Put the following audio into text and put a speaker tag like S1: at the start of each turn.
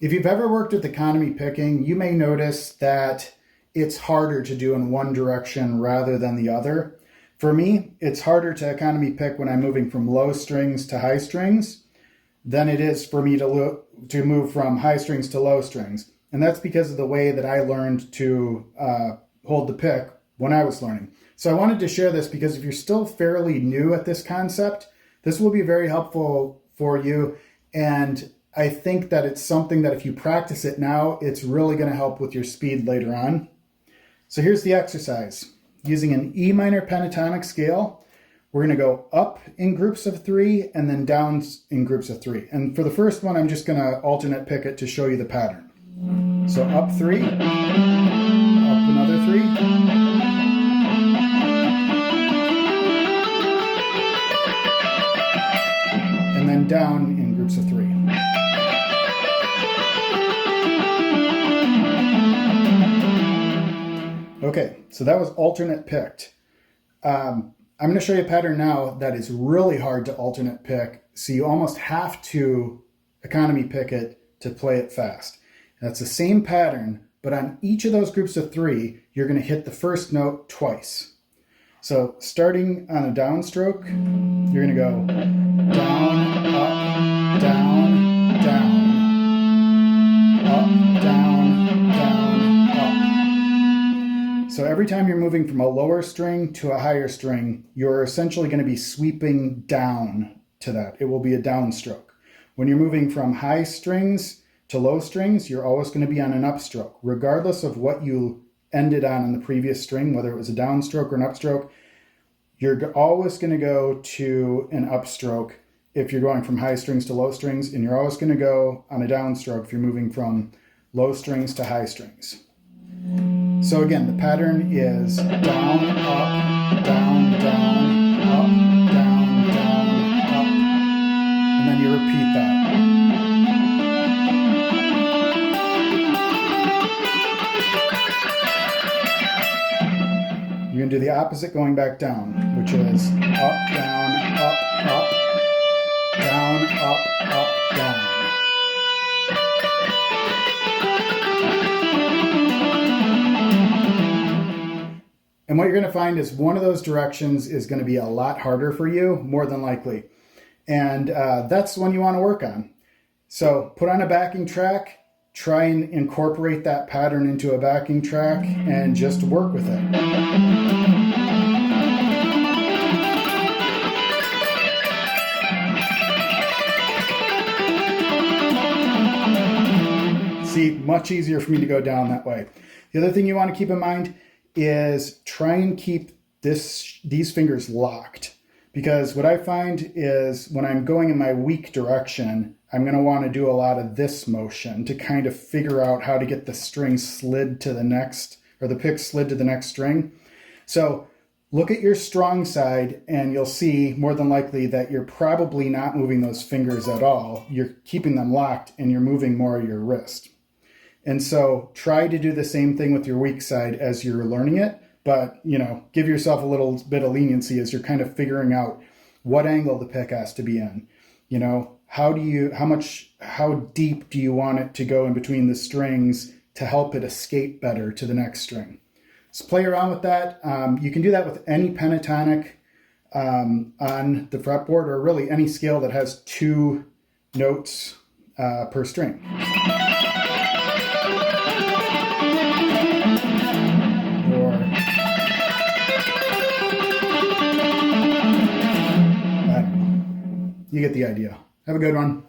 S1: If you've ever worked with economy picking, you may notice that it's harder to do in one direction rather than the other. For me, it's harder to economy pick when I'm moving from low strings to high strings than it is for me to move from high strings to low strings. And that's because of the way that I learned to hold the pick when I was learning. So I wanted to share this because if you're still fairly new at this concept, this will be very helpful for you. And I think that it's something that if you practice it now, it's really going to help with your speed later on. So here's the exercise. Using an E minor pentatonic scale, we're going to go up in groups of 3 and then down in groups of 3. And for the first one, I'm just going to alternate pick it to show you the pattern. So up 3, up another 3. And then down in groups of 3. Okay, so that was alternate picked. I'm going to show you a pattern now that is really hard to alternate pick, so you almost have to economy pick it to play it fast. That's the same pattern, but on each of those groups of 3, you're going to hit the first note twice. So starting on a downstroke, you're going to go down, up, down, down, up, down, down, up. So every time you're moving from a lower string to a higher string, you're essentially going to be sweeping down to that. It will be a downstroke. When you're moving from high strings to low strings, you're always going to be on an upstroke, regardless of what you ended on the previous string, whether it was a downstroke or an upstroke. You're always going to go to an upstroke if you're going from high strings to low strings, and you're always going to go on a downstroke if you're moving from low strings to high strings. So again, the pattern is down, up, down, down, up, down, down, up, and then you repeat that. You're going to do the opposite going back down, which is up, down, up, up, down, up, up, down. And what you're going to find is one of those directions is going to be a lot harder for you, more than likely. And that's the one you want to work on. So put on a backing track, try and incorporate that pattern into a backing track, and just work with it. See, much easier for me to go down that way. The other thing you want to keep in mind is try and keep these fingers locked, because what I find is when I'm going in my weak direction, I'm going to want to do a lot of this motion to kind of figure out how to get the string slid to the next, or the pick slid to the next string. So look at your strong side and you'll see more than likely that you're probably not moving those fingers at all. You're keeping them locked and you're moving more of your wrist. And so try to do the same thing with your weak side as you're learning it, but, give yourself a little bit of leniency as you're kind of figuring out what angle the pick has to be in. How deep do you want it to go in between the strings to help it escape better to the next string? So play around with that. You can do that with any pentatonic on the fretboard, or really any scale that has 2 notes per string. You get the idea. Have a good one.